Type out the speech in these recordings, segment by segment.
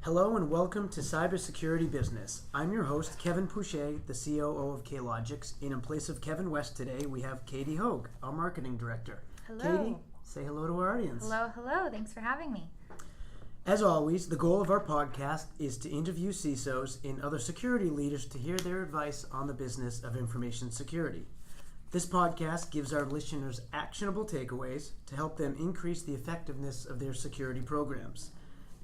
Hello and welcome to Cybersecurity Business. I'm your host, Kevin Pouche, the COO of logix, and in place of Kevin West today, we have Katie Haug, our marketing director. Hello. Katie, say hello to our audience. Hello. Thanks for having me. As always, the goal of our podcast is to interview CISOs and other security leaders to hear their advice on the business of information security. This podcast gives our listeners actionable takeaways to help them increase the effectiveness of their security programs.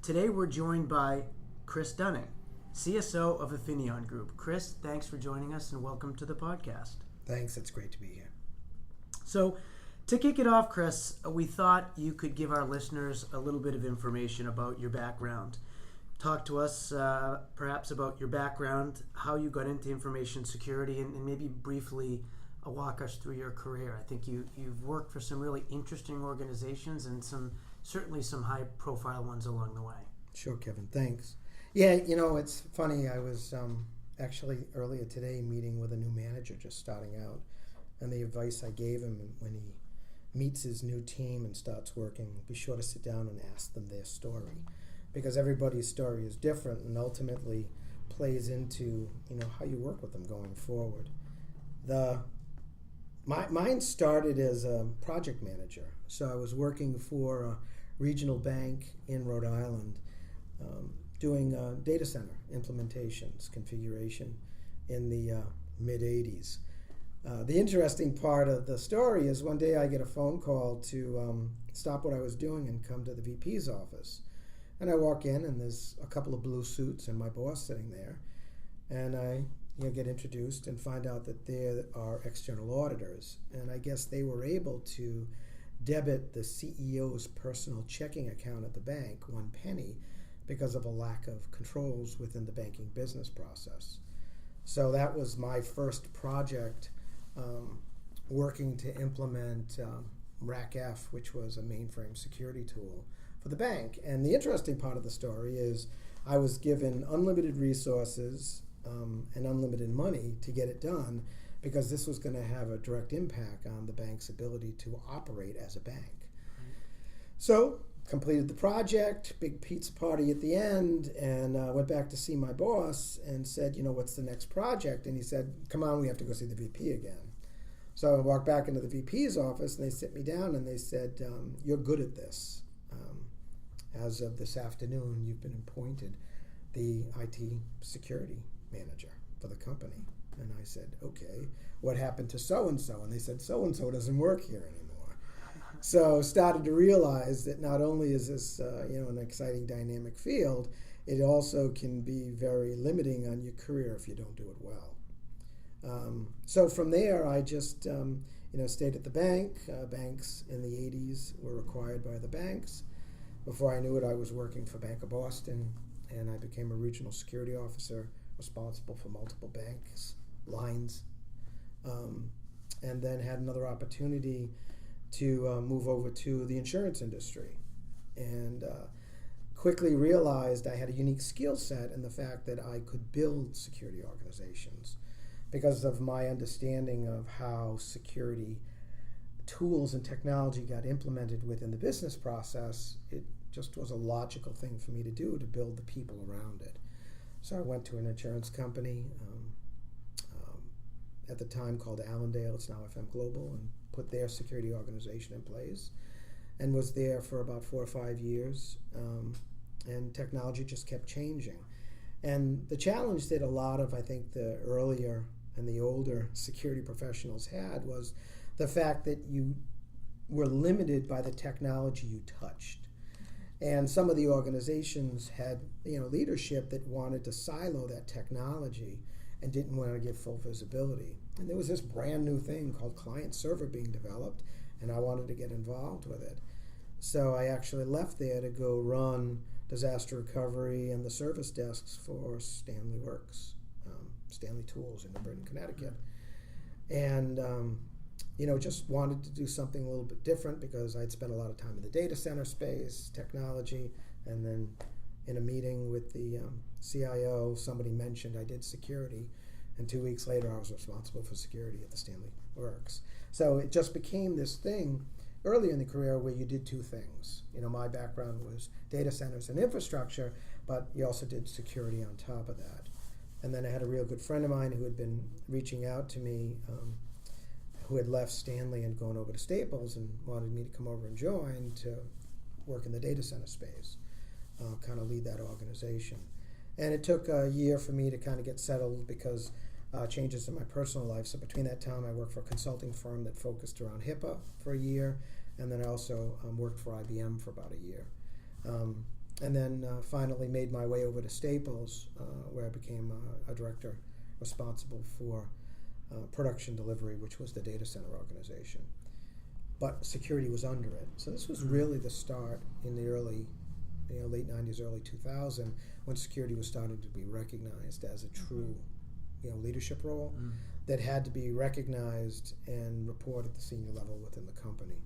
Today we're joined by Chris Dunning, CISO of Affinion Group. Chris, thanks for joining us and welcome to the podcast. Thanks, it's great to be here. So, to kick it off, Chris, we thought you could give our listeners a little bit of information about your background. Talk to us perhaps about your background, how you got into information security, and maybe briefly walk us through your career. I think you've worked for some really interesting organizations and certainly some high-profile ones along the way. Sure, Kevin, thanks. Yeah, it's funny. I was actually earlier today meeting with a new manager just starting out, and the advice I gave him when he meets his new team and starts working, be sure to sit down and ask them their story, because everybody's story is different and ultimately plays into how you work with them going forward. Mine started as a project manager, so I was working for a regional bank in Rhode Island, doing data center implementations, configuration in the mid-'80s. The interesting part of the story is one day I get a phone call to stop what I was doing and come to the VP's office. And I walk in, and there's a couple of blue suits and my boss sitting there. And I get introduced and find out that they are external auditors. And I guess they were able to debit the CEO's personal checking account at the bank, 1 penny, because of a lack of controls within the banking business process. So that was my first project, working to implement RACF, which was a mainframe security tool for the bank. And the interesting part of the story is I was given unlimited resources and unlimited money to get it done, because this was going to have a direct impact on the bank's ability to operate as a bank. So, completed the project, big pizza party at the end, and went back to see my boss and said, what's the next project? And he said, come on, we have to go see the VP again. So I walked back into the VP's office, and they sit me down, and they said, you're good at this. As of this afternoon, you've been appointed the IT security manager for the company. And I said, okay, what happened to so-and-so? And they said, so-and-so doesn't work here anymore. So started to realize that not only is this an exciting dynamic field, it also can be very limiting on your career if you don't do it well. So from there, I just stayed at the bank. Banks in the 80s were acquired by the banks. Before I knew it, I was working for Bank of Boston, and I became a regional security officer responsible for multiple banks, lines, and then had another opportunity to move over to the insurance industry, and quickly realized I had a unique skill set in the fact that I could build security organizations because of my understanding of how security tools and technology got implemented within the business process. It just was a logical thing for me to do, to build the people around it. So I went to an insurance company at the time called Allendale, it's now FM Global, and put their security organization in place, and was there for about 4 or 5 years, and technology just kept changing. And the challenge that a lot of, I think, the earlier and the older security professionals had was the fact that you were limited by the technology you touched. And some of the organizations had, leadership that wanted to silo that technology and didn't want to give full visibility. And there was this brand new thing called client server being developed, and I wanted to get involved with it. So I actually left there to go run disaster recovery and the service desks for Stanley Works, Stanley Tools in New Britain, Connecticut. And just wanted to do something a little bit different because I'd spent a lot of time in the data center space, technology, and then in a meeting with the CIO, somebody mentioned I did security, and 2 weeks later I was responsible for security at the Stanley Works. So it just became this thing, earlier in the career where you did two things. My background was data centers and infrastructure, but you also did security on top of that. And then I had a real good friend of mine who had been reaching out to me, who had left Stanley and gone over to Staples and wanted me to come over and join to work in the data center space, kind of lead that organization. And it took a year for me to kind of get settled because changes in my personal life. So between that time, I worked for a consulting firm that focused around HIPAA for a year, and then I also worked for IBM for about a year. And then finally made my way over to Staples, where I became a director responsible for production delivery, which was the data center organization. But security was under it. So this was really the start in the early, late 90s, early 2000, when security was starting to be recognized as a true leadership role that had to be recognized and reported at the senior level within the company.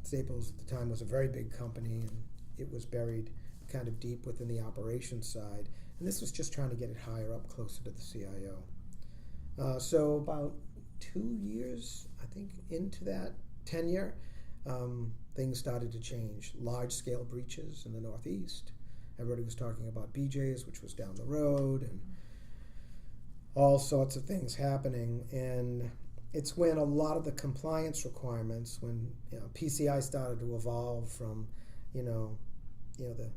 Staples at the time was a very big company, and it was buried kind of deep within the operations side, and this was just trying to get it higher up, closer to the CIO. So about 2 years, I think, into that tenure, things started to change. Large-scale breaches in the Northeast. Everybody was talking about BJ's, which was down the road, and all sorts of things happening. And it's when a lot of the compliance requirements, when PCI started to evolve from, the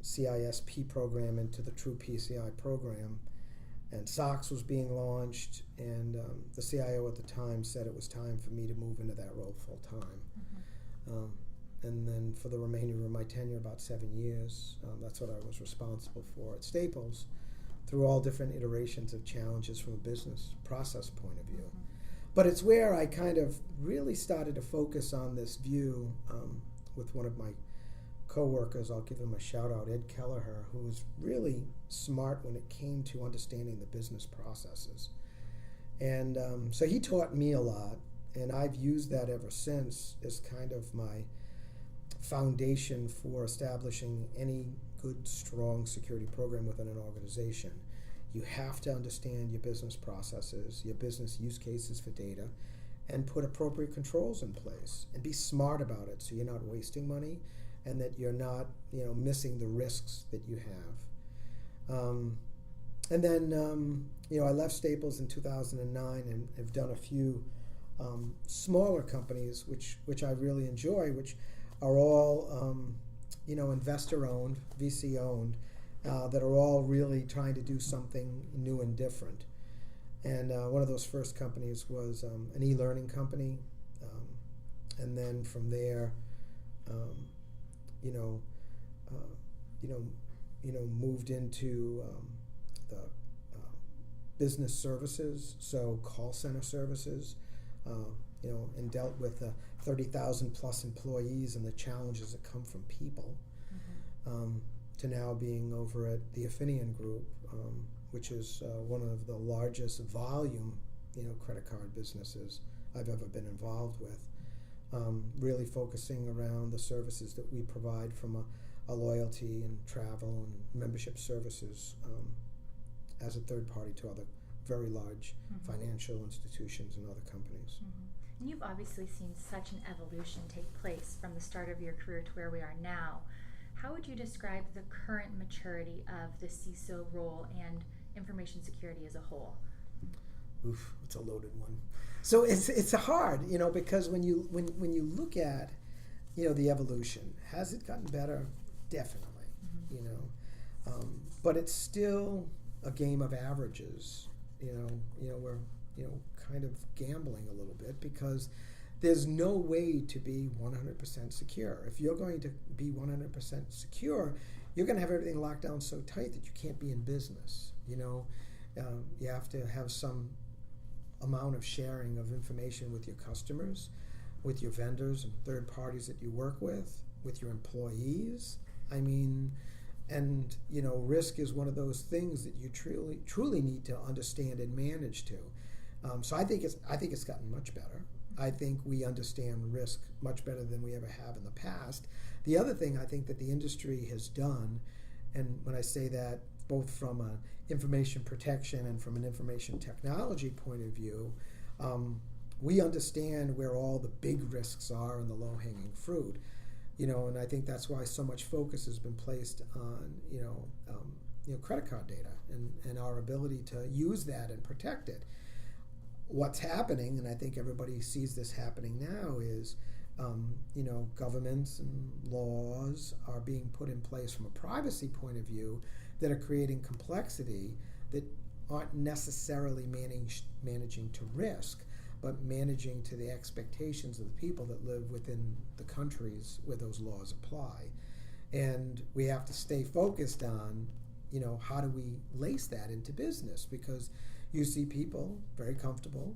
CISP program into the true PCI program, and SOX was being launched, and the CIO at the time said it was time for me to move into that role full time. And then for the remainder of my tenure, about 7 years, that's what I was responsible for at Staples, through all different iterations of challenges from a business process point of view. But it's where I kind of really started to focus on this view with one of my co-workers. I'll give him a shout out, Ed Kelleher, who was really smart when it came to understanding the business processes. And so he taught me a lot, and I've used that ever since as kind of my foundation for establishing any good, strong security program within an organization. You have to understand your business processes, your business use cases for data, and put appropriate controls in place, and be smart about it so you're not wasting money and that you're not, missing the risks that you have. And then, I left Staples in 2009 and have done a few smaller companies, which I really enjoy, which are all, investor-owned, VC-owned, that are all really trying to do something new and different. And one of those first companies was an e-learning company, and then from there, moved into the business services, so call center services, and dealt with 30,000 plus employees and the challenges that come from people, to now being over at the Affinion group, which is one of the largest volume, credit card businesses I've ever been involved with. Really focusing around the services that we provide from a loyalty and travel and membership services as a third party to other very large financial institutions and other companies. And you've obviously seen such an evolution take place from the start of your career to where we are now. How would you describe the current maturity of the CISO role and information security as a whole? Oof, it's a loaded one. So it's hard, because when you look at, the evolution, has it gotten better? Definitely, but it's still a game of averages. We're kind of gambling a little bit because there's no way to be 100% secure. If you're going to be 100% secure, you're going to have everything locked down so tight that you can't be in business. You have to have some amount of sharing of information with your customers, with your vendors and third parties that you work with your employees. Risk is one of those things that you truly need to understand and manage to. So I think it's gotten much better. I think we understand risk much better than we ever have in the past. The other thing I think that the industry has done, and when I say that both from an information protection and from an information technology point of view, we understand where all the big risks are and the low-hanging fruit, and I think that's why so much focus has been placed on, credit card data and our ability to use that and protect it. What's happening, and I think everybody sees this happening now, is governments and laws are being put in place from a privacy point of view that are creating complexity that aren't necessarily managing to risk, but managing to the expectations of the people that live within the countries where those laws apply. And we have to stay focused on, how do we lace that into business? Because you see people very comfortable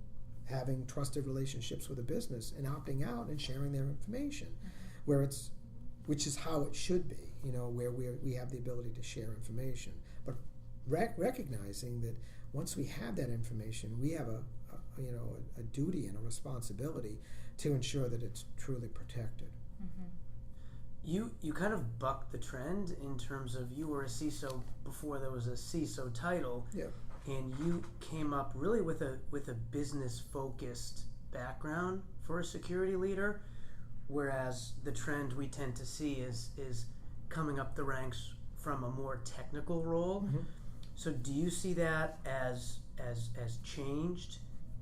having trusted relationships with a business and opting out and sharing their information, which is how it should be, where we have the ability to share information. But recognizing that once we have that information, we have a duty and a responsibility to ensure that it's truly protected. Mm-hmm. You kind of bucked the trend in terms of you were a CISO before there was a CISO title. Yeah. And you came up really with a business-focused background for a security leader, whereas the trend we tend to see is coming up the ranks from a more technical role. Mm-hmm. So do you see that as changed?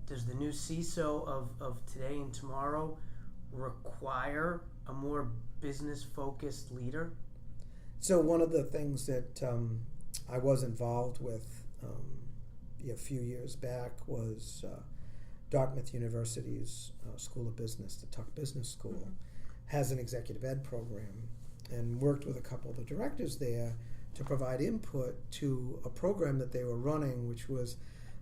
Does the new CISO of today and tomorrow require a more business-focused leader? So one of the things that I was involved with a few years back was Dartmouth University's School of Business, the Tuck Business School, mm-hmm. has an executive ed program, and worked with a couple of the directors there to provide input to a program that they were running, which was,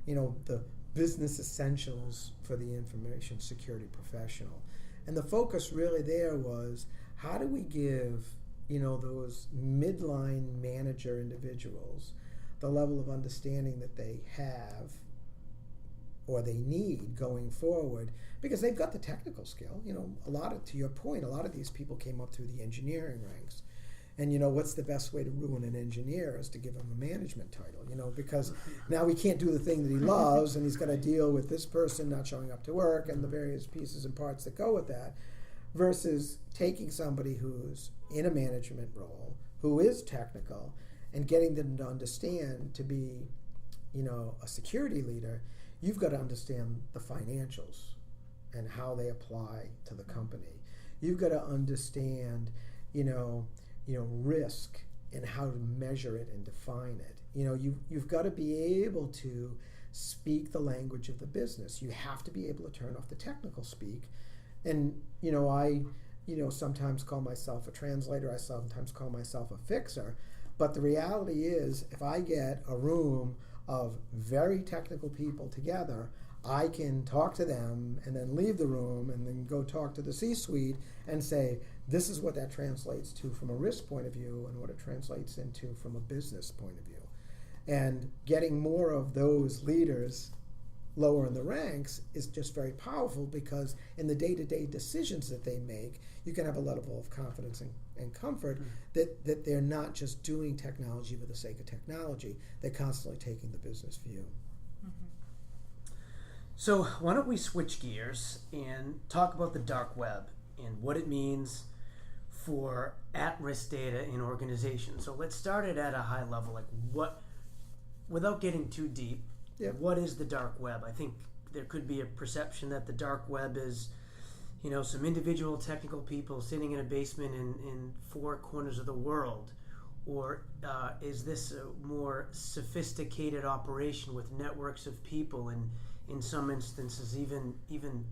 the business essentials for the information security professional. And the focus really there was, how do we give, those midline manager individuals the level of understanding that they have or they need going forward, because they've got the technical skill. To your point, a lot of these people came up through the engineering ranks. And what's the best way to ruin an engineer is to give him a management title, because now he can't do the thing that he loves, and he's got to deal with this person not showing up to work and the various pieces and parts that go with that, versus taking somebody who's in a management role, who is technical, and getting them to understand to be, a security leader. You've got to understand the financials and how they apply to the company. You've got to understand, risk and how to measure it and define it. You've got to be able to speak the language of the business. You have to be able to turn off the technical speak. And, I, sometimes call myself a translator. I sometimes call myself a fixer. But the reality is, if I get a room of very technical people together, I can talk to them and then leave the room and then go talk to the C-suite and say, this is what that translates to from a risk point of view and what it translates into from a business point of view. And getting more of those leaders lower in the ranks is just very powerful, because in the day-to-day decisions that they make, you can have a level of confidence and comfort that they're not just doing technology for the sake of technology. They're constantly taking the business view. Mm-hmm. So why don't we switch gears and talk about the dark web and what it means for at-risk data in organizations. So let's start it at a high level. Without getting too deep, yep. What is the dark web? I think there could be a perception that the dark web is, some individual technical people sitting in a basement in four corners of the world. Or is this a more sophisticated operation with networks of people and in some instances even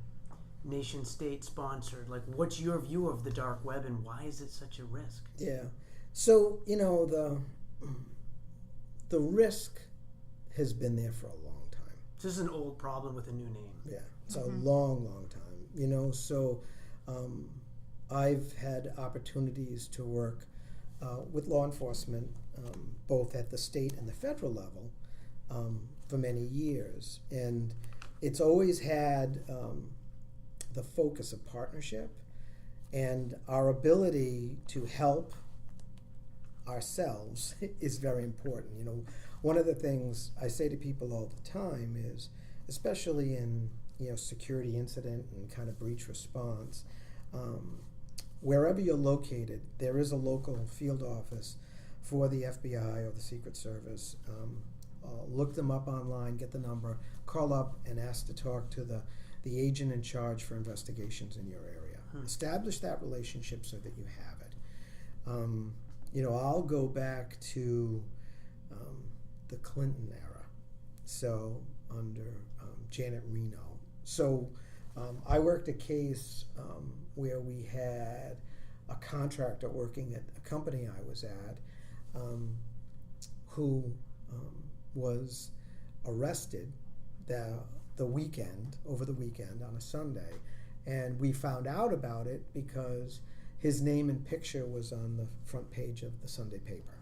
nation state sponsored? What's your view of the dark web and why is it such a risk? Yeah. So, the risk has been there for a long time. This is an old problem with a new name. Yeah, it's a long time. So I've had opportunities to work with law enforcement, both at the state and the federal level, for many years. And it's always had the focus of partnership and our ability to help ourselves is very important. One of the things I say to people all the time is, especially in security incident and kind of breach response, wherever you're located, there is a local field office for the FBI or the Secret Service. Look them up online, get the number, call up and ask to talk to the agent in charge for investigations in your area. Establish that relationship so that you have it. I'll go back to the Clinton era, so under Janet Reno. So I worked a case where we had a contractor working at a company I was at who was arrested over the weekend on a Sunday, and we found out about it because his name and picture was on the front page of the Sunday paper.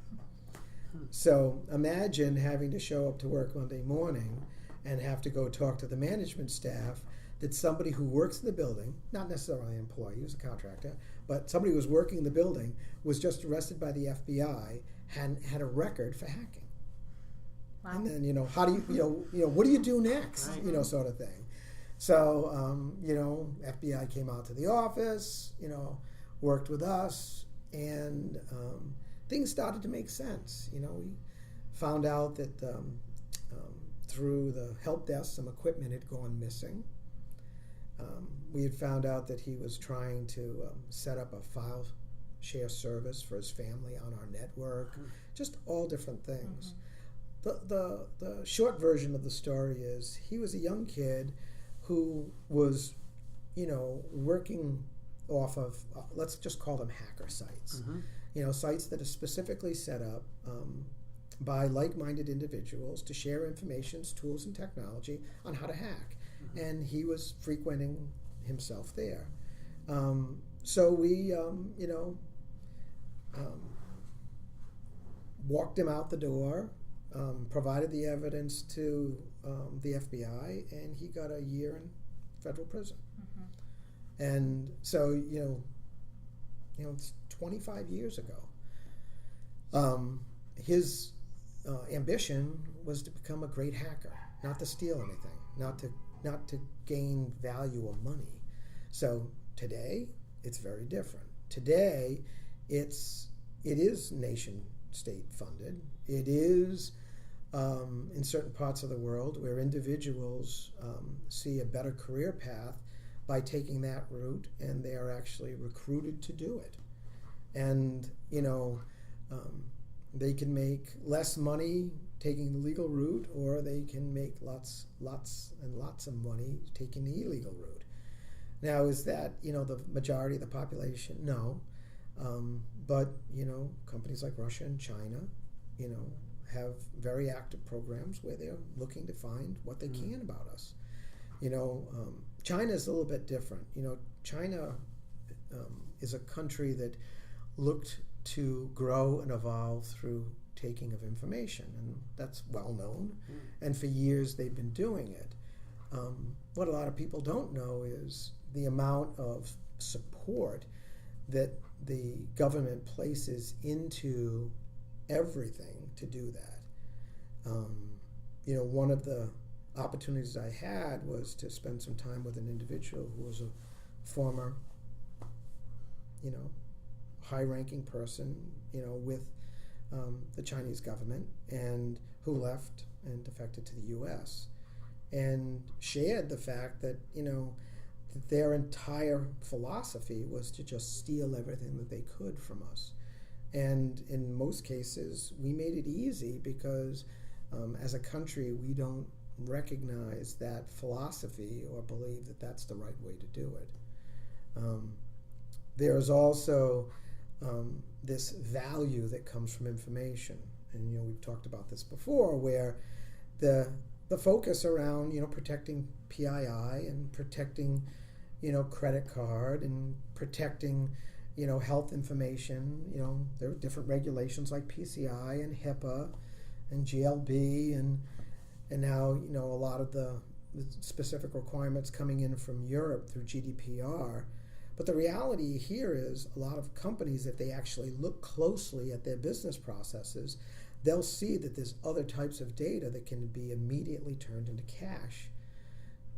So imagine having to show up to work Monday morning and have to go talk to the management staff that somebody who works in the building, not necessarily an employee, he was a contractor, but somebody who was working in the building was just arrested by the FBI and had a record for hacking. Wow. And then, how do you, what do you do next, right. Sort of thing. So, FBI came out to the office, worked with us, and things started to make sense. We found out that through the help desk, some equipment had gone missing. We had found out that he was trying to set up a file share service for his family on our network, just all different things. The short version of the story is he was a young kid who was, working off of, let's just call them hacker sites. Sites that are specifically set up by like-minded individuals to share information, tools, and technology on how to hack. And he was frequenting himself there. So we, walked him out the door, provided the evidence to the FBI, and he got a year in federal prison. And so, it's 25 years ago. His ambition was to become a great hacker, not to steal anything, not to gain value or money. So today, it's very different. Today, it is nation-state funded. It is in certain parts of the world where individuals see a better career path by taking that route, and they are actually recruited to do it. And they can make less money taking the legal route, or they can make lots and lots of money taking the illegal route. Now, is that the majority of the population? No, but companies like Russia and China, have very active programs where they're looking to find what they can about us. China is a little bit different. China is a country that looked to grow and evolve through taking of information, and that's well known. And for years they've been doing it. What a lot of people don't know is the amount of support that the government places into everything to do that. One of the opportunities I had was to spend some time with an individual who was a former, high-ranking person, with the Chinese government, and who left and defected to the U.S. and shared the fact that, that their entire philosophy was to just steal everything that they could from us. And in most cases, we made it easy because as a country, we don't recognize that philosophy or believe that that's the right way to do it. There's also this value that comes from information. And, we've talked about this before, where the focus around, protecting PII and protecting, credit card and protecting, health information. There are different regulations like PCI and HIPAA and GLB and now, a lot of the specific requirements coming in from Europe through GDPR. But the reality here is a lot of companies, if they actually look closely at their business processes, they'll see that there's other types of data that can be immediately turned into cash.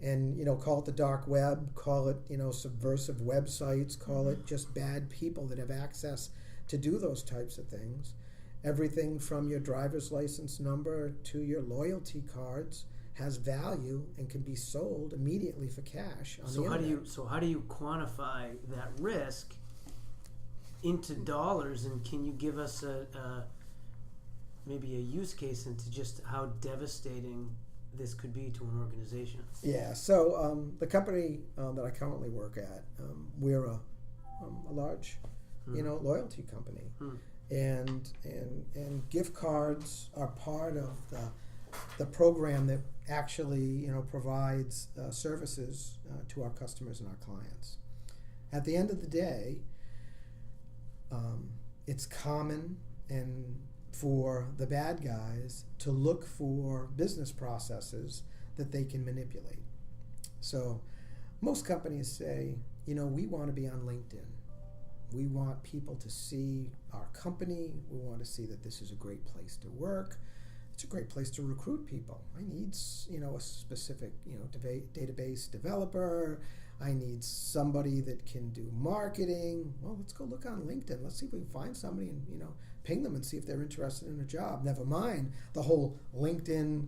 And, call it the dark web, call it, subversive websites, call it just bad people that have access to do those types of things. Everything from your driver's license number to your loyalty cards has value and can be sold immediately for cash on the internet. So how do you quantify that risk into dollars, and can you give us maybe a use case into just how devastating this could be to an organization? Yeah, so the company that I currently work at, we're a large, loyalty company, and gift cards are part of the program that actually, provides services to our customers and our clients. At the end of the day, it's common and for the bad guys to look for business processes that they can manipulate. So most companies say, we want to be on LinkedIn. We want people to see our company. We want to see that this is a great place to work. It's a great place to recruit people. I need, a specific, database developer. I need somebody that can do marketing. Well, let's go look on LinkedIn. Let's see if we can find somebody and, ping them and see if they're interested in a job. Never mind the whole LinkedIn,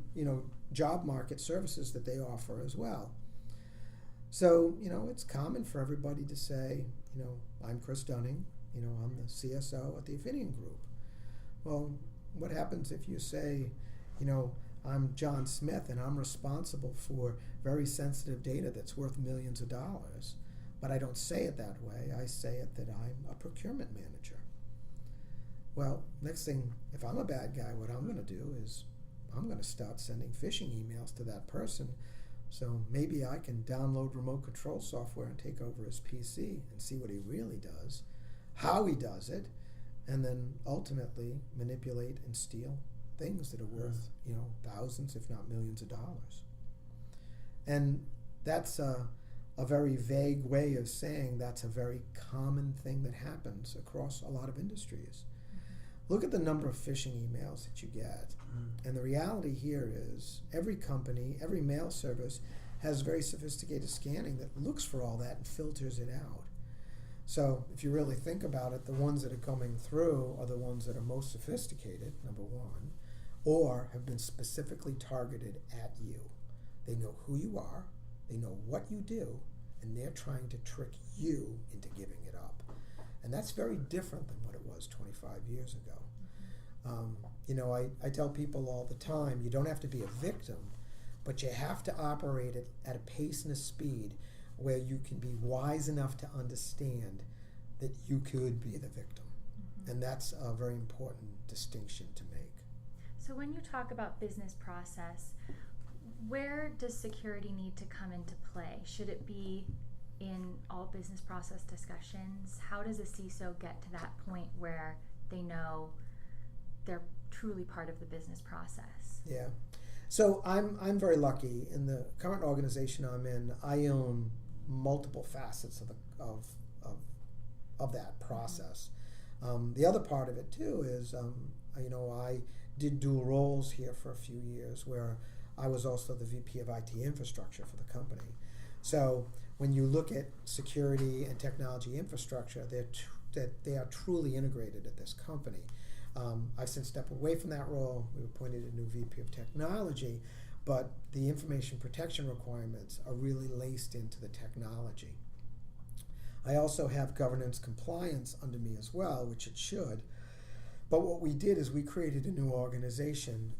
job market services that they offer as well. So, it's common for everybody to say, I'm Chris Dunning, I'm the CSO at the Affinion Group. Well, what happens if you say, I'm John Smith and I'm responsible for very sensitive data that's worth millions of dollars, but I don't say it that way. I say it that I'm a procurement manager. Well, next thing, if I'm a bad guy, what I'm going to do is I'm going to start sending phishing emails to that person. So maybe I can download remote control software and take over his PC and see what he really does, how he does it, and then ultimately manipulate and steal things that are worth, thousands, if not millions of dollars. And that's a very vague way of saying that's a very common thing that happens across a lot of industries. Look at the number of phishing emails that you get. And the reality here is every company, every mail service has very sophisticated scanning that looks for all that and filters it out. So if you really think about it, the ones that are coming through are the ones that are most sophisticated, number one, or have been specifically targeted at you. They know who you are, they know what you do, and they're trying to trick you into giving it up. And that's very different than what it was 25 years ago. I tell people all the time, you don't have to be a victim, but you have to operate at a pace and a speed where you can be wise enough to understand that you could be the victim. And that's a very important distinction to make. So when you talk about business process, where does security need to come into play? Should it be in all business process discussions? How does a CISO get to that point where they know they're truly part of the business process? Yeah. So I'm very lucky. In the current organization I'm in, I own multiple facets of that process. The other part of it too is, I did dual roles here for a few years where I was also the VP of IT infrastructure for the company. So when you look at security and technology infrastructure, they are truly integrated at this company. I've since stepped away from that role. We appointed a new VP of technology, but the information protection requirements are really laced into the technology. I also have governance compliance under me as well, which it should. But what we did is we created a new organization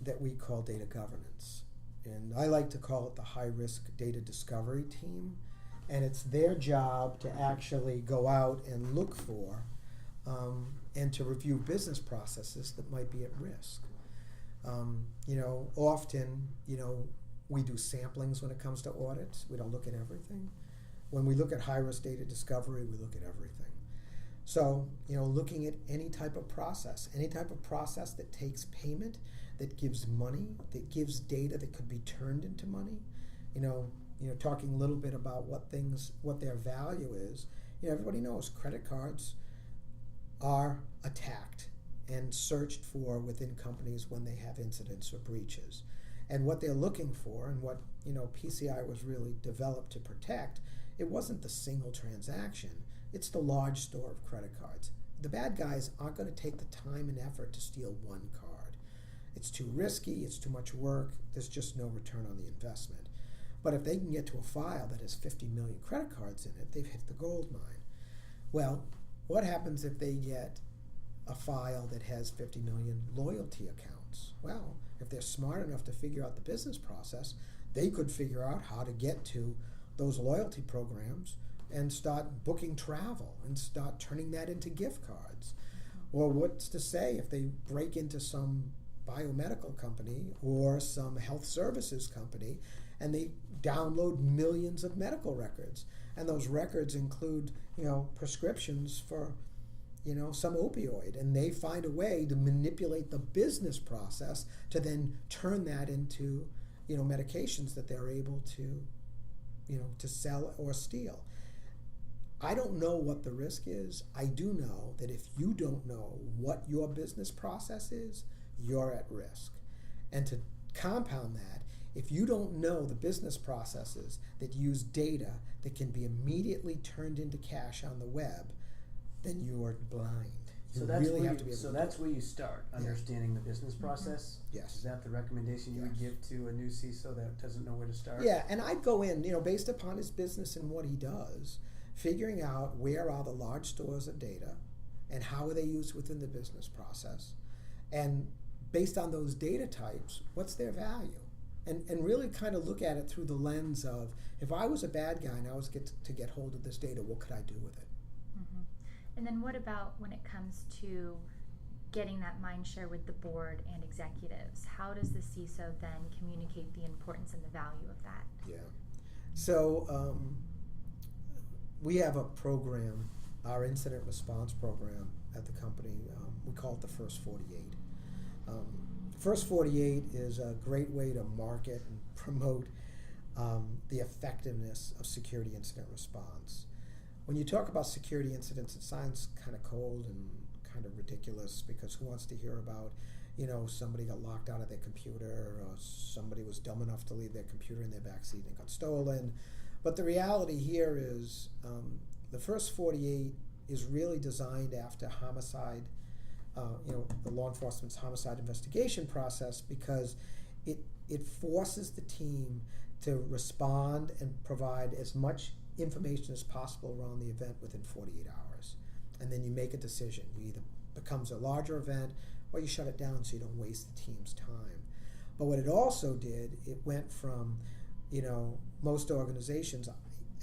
that we call data governance. And I like to call it the high-risk data discovery team. And it's their job to actually go out and look for and to review business processes that might be at risk. Often, we do samplings when it comes to audits. We don't look at everything. When we look at high-risk data discovery, we look at everything. So, looking at any type of process that takes payment, that gives money, that gives data that could be turned into money, talking a little bit about what their value is. Everybody knows credit cards are attacked and searched for within companies when they have incidents or breaches. And what they're looking for, and what PCI was really developed to protect, it wasn't the single transaction. It's the large store of credit cards. The bad guys aren't going to take the time and effort to steal one card. It's too risky, it's too much work, there's just no return on the investment. But if they can get to a file that has 50 million credit cards in it, they've hit the gold mine. Well, what happens if they get a file that has 50 million loyalty accounts? Well, if they're smart enough to figure out the business process, they could figure out how to get to those loyalty programs and start booking travel and start turning that into gift cards. Or what's to say if they break into some biomedical company or some health services company and they download millions of medical records, and those records include prescriptions for some opioid, and they find a way to manipulate the business process to then turn that into medications that they're able to sell or steal. I don't know what the risk is. I do know that if you don't know what your business process is, you're at risk. And to compound that, if you don't know the business processes that use data that can be immediately turned into cash on the web, then you are blind. So that's where you start, understanding the business process. Yes. Is that the recommendation you would give to a new CISO that doesn't know where to start? Yeah, and I'd go in, based upon his business and what he does, figuring out where are the large stores of data and how are they used within the business process. And based on those data types, what's their value? And really kind of look at it through the lens of, if I was a bad guy and I was to get hold of this data, what could I do with it? Mm-hmm. And then what about when it comes to getting that mind share with the board and executives? How does the CISO then communicate the importance and the value of that? Yeah. So we have a program, our incident response program at the company. We call it the First 48. First 48 is a great way to market and promote the effectiveness of security incident response. When you talk about security incidents, it sounds kind of cold and kind of ridiculous, because who wants to hear about, somebody got locked out of their computer, or somebody was dumb enough to leave their computer in their backseat and got stolen. But the reality here is the First 48 is really designed after homicide, the law enforcement's homicide investigation process, because it forces the team to respond and provide as much information as possible around the event within 48 hours. And then you make a decision. You either becomes a larger event or you shut it down so you don't waste the team's time. But what it also did, it went from, most organizations,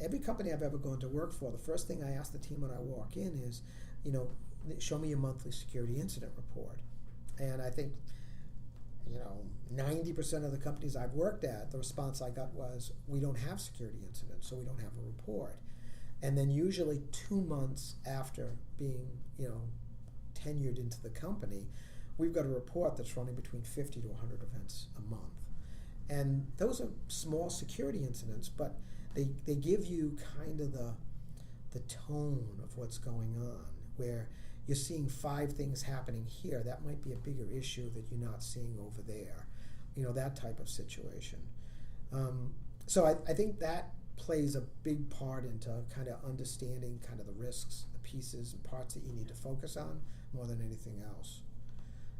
every company I've ever gone to work for, the first thing I ask the team when I walk in is, show me your monthly security incident report. And I think, 90% of the companies I've worked at, the response I got was, we don't have security incidents, so we don't have a report. And then usually 2 months after being, tenured into the company, we've got a report that's running between 50 to 100 events a month. And those are small security incidents, but they give you kind of the tone of what's going on, where you're seeing 5 things happening here. That might be a bigger issue that you're not seeing over there. That type of situation. So I think that plays a big part into kind of understanding kind of the risks, the pieces and parts that you need to focus on more than anything else.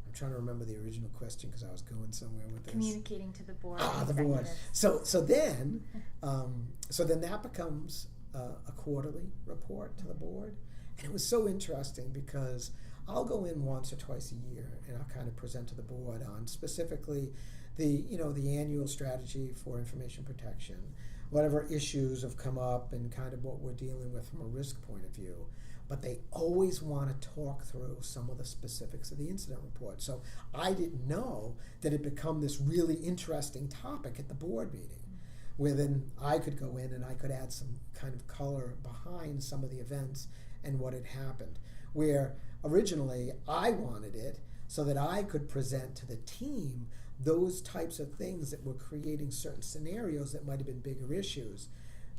I'm trying to remember the original question because I was going somewhere with this. Communicating to the board. The board. So then that becomes a quarterly report to the board. And it was so interesting because I'll go in once or twice a year and I'll kind of present to the board on specifically the annual strategy for information protection, whatever issues have come up and kind of what we're dealing with from a risk point of view. But they always want to talk through some of the specifics of the incident report. So I didn't know that it become this really interesting topic at the board meeting, where then I could go in and I could add some kind of color behind some of the events and what had happened. Where originally I wanted it so that I could present to the team those types of things that were creating certain scenarios that might have been bigger issues.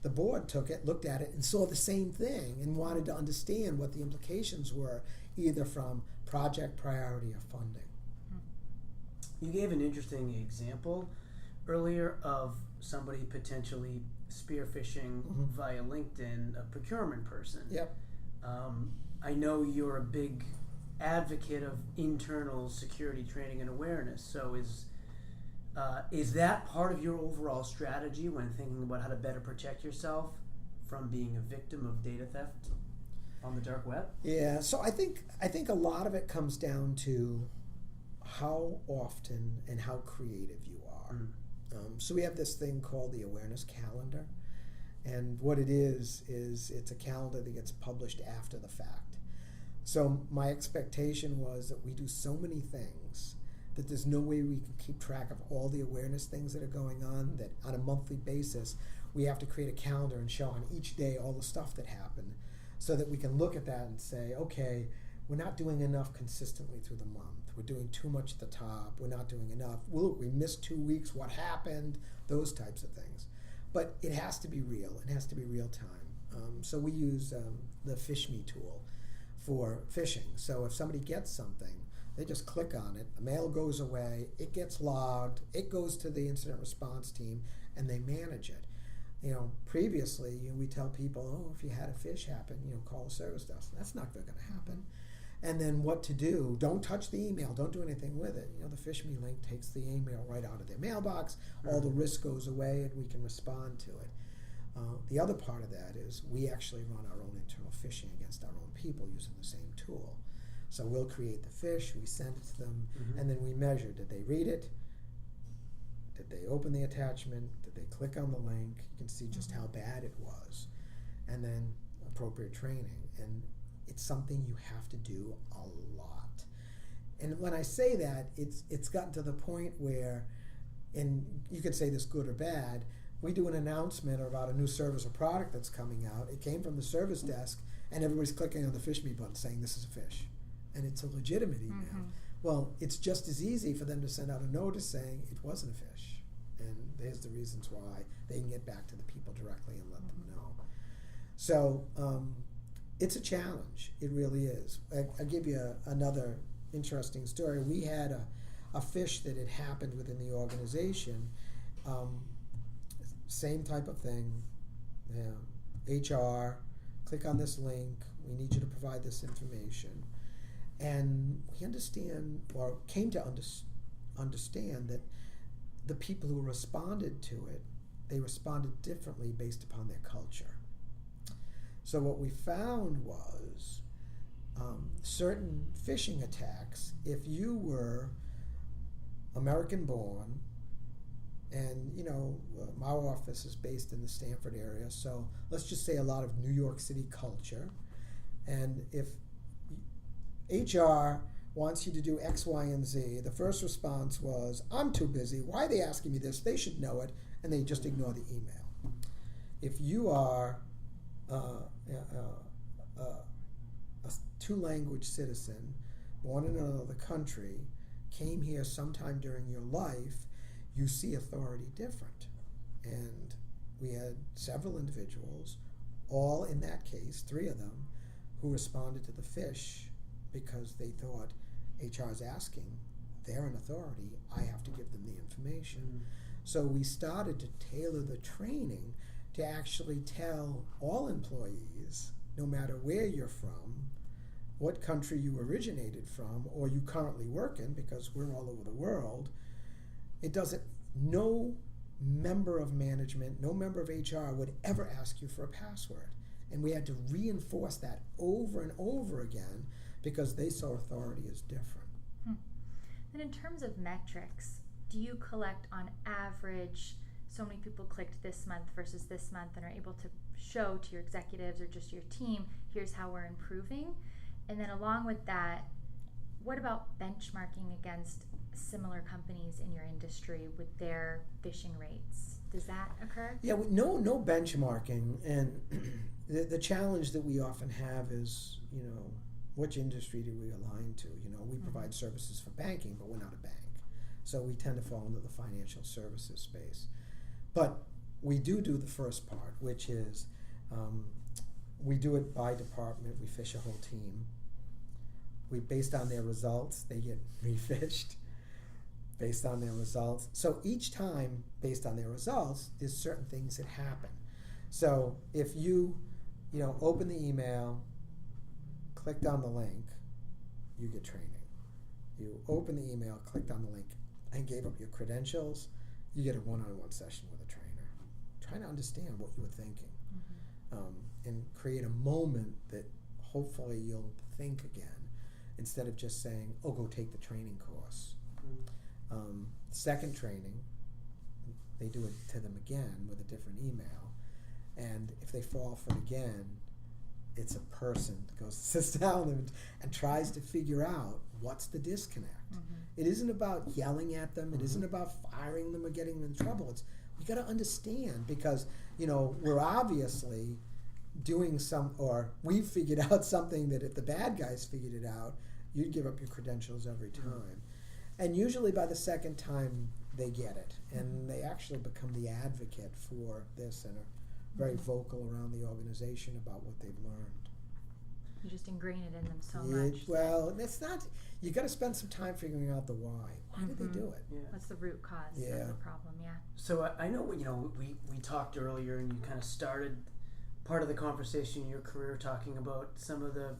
The board took it, looked at it, and saw the same thing and wanted to understand what the implications were, either from project priority or funding. You gave an interesting example earlier of somebody potentially spearfishing via LinkedIn, a procurement person. Yep. I know you're a big advocate of internal security training and awareness. So is that part of your overall strategy when thinking about how to better protect yourself from being a victim of data theft on the dark web? Yeah, so I think a lot of it comes down to how often and how creative you are. So we have this thing called the awareness calendar, and what it is it's a calendar that gets published after the fact. So my expectation was that we do so many things that there's no way we can keep track of all the awareness things that are going on, that on a monthly basis we have to create a calendar and show on each day all the stuff that happened, so that we can look at that and say, okay, we're not doing enough consistently through the month. We're doing too much at the top. We're not doing enough. We missed 2 weeks. What happened? Those types of things. But it has to be real. It has to be real time. So we use the PhishMe tool for phishing. So if somebody gets something, they just click on it. The mail goes away. It gets logged. It goes to the incident response team, and they manage it. Previously, we tell people, oh, if you had a phish happen, call the service desk. That's not going to happen. And then what to do? Don't touch the email. Don't do anything with it. The PhishMe link takes the email right out of their mailbox. All the risk goes away, and we can respond to it. The other part of that is we actually run our own internal phishing against our own people using the same tool. So we'll create the phish, we send it to them, and then we measure. Did they read it? Did they open the attachment? Did they click on the link? You can see just how bad it was. And then appropriate training. And it's something you have to do a lot. And when I say that, it's gotten to the point where, and you could say this good or bad, we do an announcement about a new service or product that's coming out. It came from the service desk, and everybody's clicking on the PhishMe button saying this is a phish. And it's a legitimate email. Well, it's just as easy for them to send out a notice saying it wasn't a phish. And there's the reasons why. They can get back to the people directly and let them know. So it's a challenge. It really is. I'll give you another interesting story. We had a phish that had happened within the organization. Same type of thing. HR, click on this link. We need you to provide this information. And we understand, or came to understand, that the people who responded to it, they responded differently based upon their culture. So what we found was certain phishing attacks, if you were American born, and my office is based in the Stanford area, so let's just say a lot of New York City culture, and if HR wants you to do X, Y, and Z, the first response was, I'm too busy. Why are they asking me this? They should know it. And they just ignore the email. If you are a two-language citizen, born in another country, came here sometime during your life, you see authority different. And we had several individuals, all in that case, 3 of them, who responded to the phish because they thought HR is asking, they're an authority, I have to give them the information. So we started to tailor the training to actually tell all employees, no matter where you're from, what country you originated from, or you currently work in, because we're all over the world, no member of management, no member of HR would ever ask you for a password. And we had to reinforce that over and over again, because they saw authority as different. And in terms of metrics, do you collect on average so many people clicked this month versus this month and are able to show to your executives or just your team, here's how we're improving? And then along with that, what about benchmarking against similar companies in your industry with their phishing rates? Does that occur? Yeah, no benchmarking. And the challenge that we often have is, which industry do we align to? We provide services for banking, but we're not a bank. So we tend to fall into the financial services space. But we do the first part, which is we do it by department. We phish a whole team. Based on their results, they get refished. based on their results. So each time, based on their results, there's certain things that happen. So if you open the email, clicked on the link, you get training. You open the email, clicked on the link, and gave up your credentials, you get a one-on-one session with a trainer. Trying to understand what you were thinking, and create a moment that hopefully you'll think again, instead of just saying, "Oh, go take the training course." Second training, they do it to them again with a different email, and if they fall for it again, it's a person that goes sits down and tries to figure out what's the disconnect. It isn't about yelling at them. It isn't about firing them or getting them in trouble. It's we got to understand, because we're obviously doing or we've figured out something that if the bad guys figured it out, you'd give up your credentials every time. And usually by the second time they get it, and they actually become the advocate for this and are very vocal around the organization about what they've learned. You just ingrain it in them so much. Well, it's not. You got to spend some time figuring out the why. Why did they do it? Yeah. What's the root cause of the problem? Yeah. So I know we talked earlier, and you kind of started part of the conversation in your career talking about some of the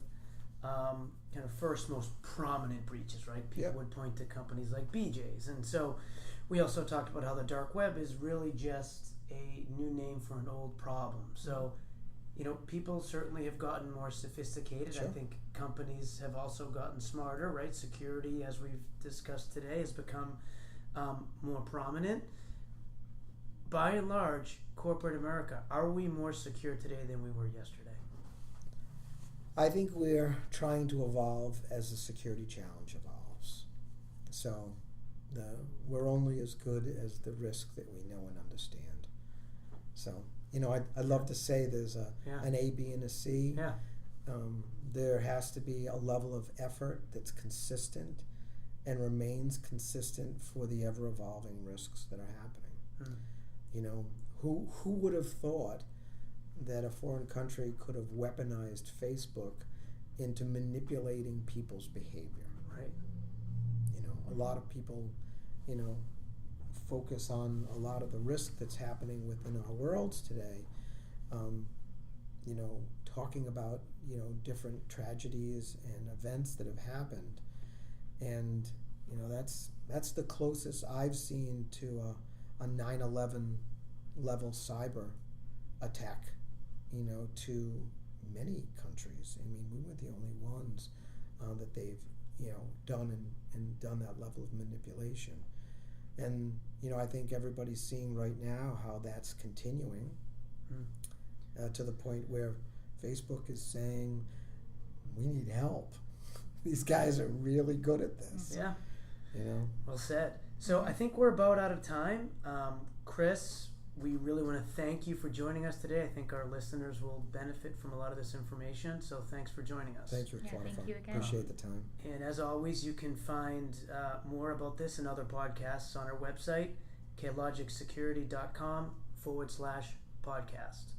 kind of first most prominent breaches, right? People would point to companies like BJ's, and so we also talked about how the dark web is really just a new name for an old problem. So people certainly have gotten more sophisticated. Sure. I think companies have also gotten smarter, right? Security, as we've discussed today, has become more prominent. By and large, corporate America, are we more secure today than we were yesterday? I think we're trying to evolve as the security challenge evolves. So we're only as good as the risk that we know and understand. So, I'd love to say there's an A, B, and a C. Yeah. There has to be a level of effort that's consistent and remains consistent for the ever-evolving risks that are happening. Who would have thought that a foreign country could have weaponized Facebook into manipulating people's behavior? Right. A lot of people, focus on a lot of the risk that's happening within our worlds today. Talking about different tragedies and events that have happened, and that's the closest I've seen to a 9/11 level cyber attack. To many countries. I mean, we weren't the only ones that they've done and done that level of manipulation. And I think everybody's seeing right now how that's continuing to the point where Facebook is saying, we need help. These guys are really good at this. Yeah. Well said. So I think we're about out of time. Chris, we really want to thank you for joining us today. I think our listeners will benefit from a lot of this information, so thanks for joining us. Thank you. It's a lot of fun. Thank you again. Appreciate the time. And as always, you can find more about this and other podcasts on our website, klogixsecurity.com/podcast.